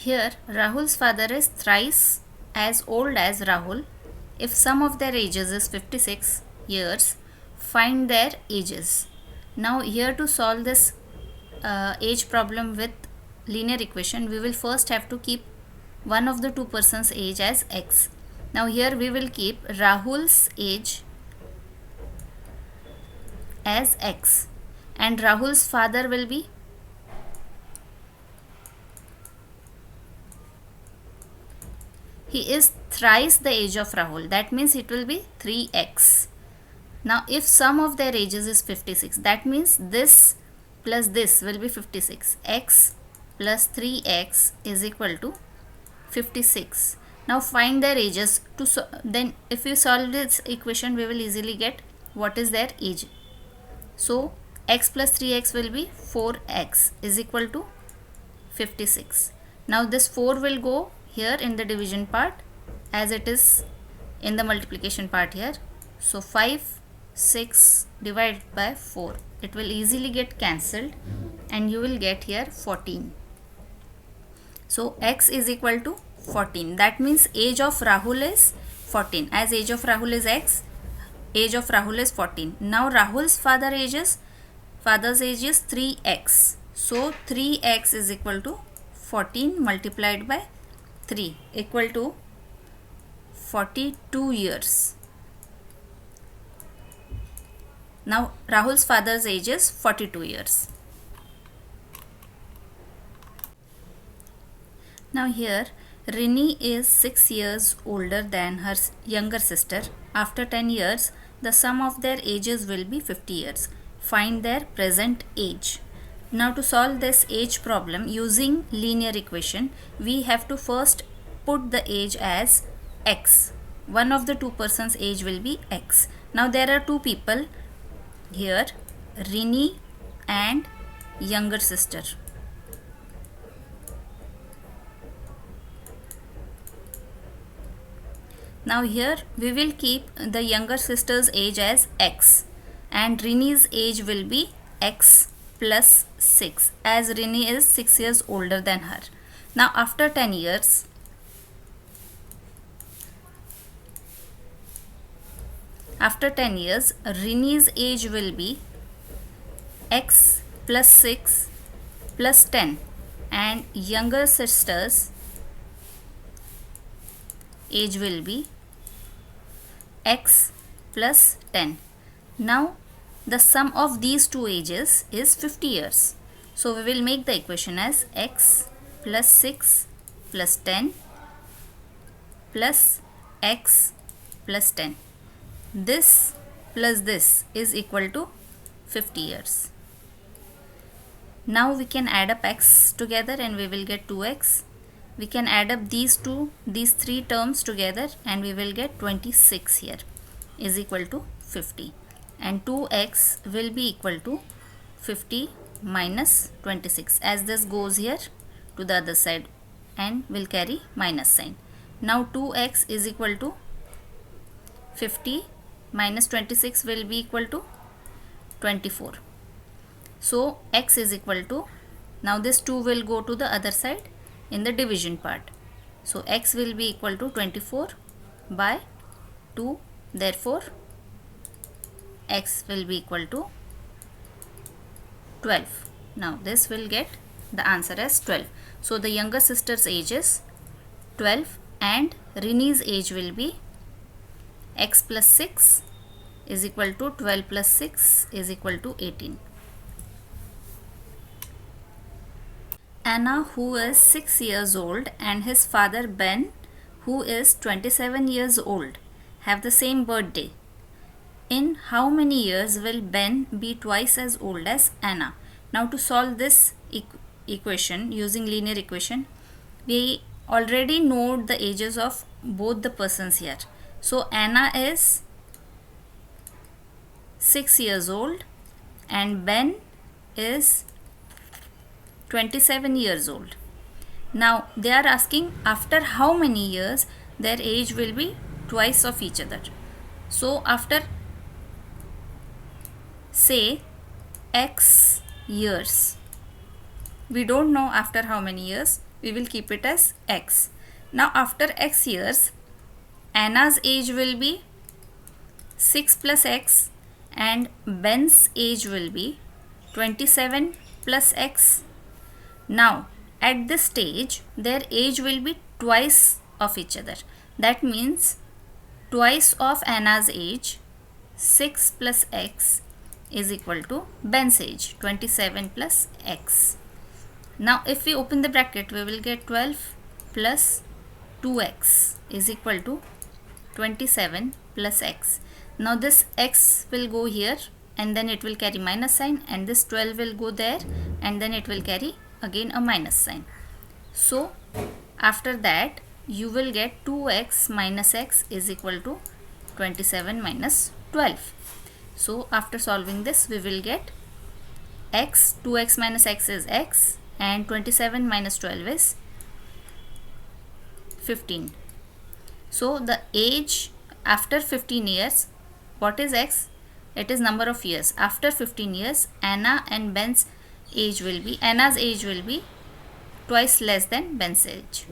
Here Rahul's father is thrice as old as Rahul. If sum of their ages is 56 years, find their ages. Now here to solve this age problem with linear equation, we will first have to keep one of the two persons' age as x. Now here we will keep Rahul's age as x and Rahul's father will be he is thrice the age of Rahul, that means it will be 3x. Now if sum of their ages is 56, that means this plus this will be 56. X plus 3x is equal to 56. Now find their ages. Then if we solve this equation, we will easily get what is their age. So x plus 3x will be 4x is equal to 56. Now this 4 will go here in the division part as it is in the multiplication part here. So 5, 6 divided by 4. It will easily get cancelled and you will get here 14. So x is equal to 14. That means age of Rahul is 14. As age of Rahul is x, age of Rahul is 14. Now Rahul's father's age is 3x. So 3x is equal to 14 multiplied by 3 equal to 42 years. Now Rahul's father's age is 42 years. Now here Rini is 6 years older than her younger sister. After 10 years, the sum of their ages will be 50 years. Find their present age. Now to solve this age problem using linear equation, we have to first put the age as x. One of the two persons' age will be x. Now there are two people here, Rini and younger sister. Now here we will keep the younger sister's age as x and Rini's age will be x plus 6 as Rini is 6 years older than her. Now after 10 years, Rini's age will be x plus 6 plus 10 and younger sister's age will be x plus 10. Now the sum of these two ages is 50 years. So we will make the equation as x plus 6 plus 10 plus x plus 10. This plus this is equal to 50 years. Now we can add up x together and we will get 2x. We can add up these three terms together and we will get 26 here is equal to 50 and 2x will be equal to 50 minus 26 as this goes here to the other side and will carry minus sign. Now 2x is equal to 50 minus 26 will be equal to 24. So x is equal to, now this 2 will go to the other side in the division part. So x will be equal to 24 by 2. Therefore x will be equal to 12. Now this will get the answer as 12. So the younger sister's age is 12 and Rini's age will be x plus 6 is equal to 12 plus 6 is equal to 18. Anna, who is 6 years old, and his father Ben, who is 27 years old, have the same birthday. In how many years will Ben be twice as old as Anna? Now to solve this equation using linear equation, we already know the ages of both the persons here. So Anna is 6 years old and Ben is 27 years old. Now they are asking after how many years their age will be twice of each other. So after say x years, we don't know after how many years, we will keep it as x. Now after x years, Anna's age will be 6 plus x and Ben's age will be 27 plus x. Now at this stage their age will be twice of each other. That means twice of Anna's age, 6 plus x, is equal to Ben's age, 27 plus x. Now if we open the bracket, we will get 12 plus 2x is equal to 27 plus x. Now this x will go here and then it will carry minus sign, and this 12 will go there and then it will carry again a minus sign. So after that you will get 2x minus x is equal to 27 minus 12. So after solving this, we will get x, 2x minus x is x, and 27 minus 12 is 15. So the age after 15 years, what is x? It is number of years. After 15 years, Anna's age will be twice less than Ben's age.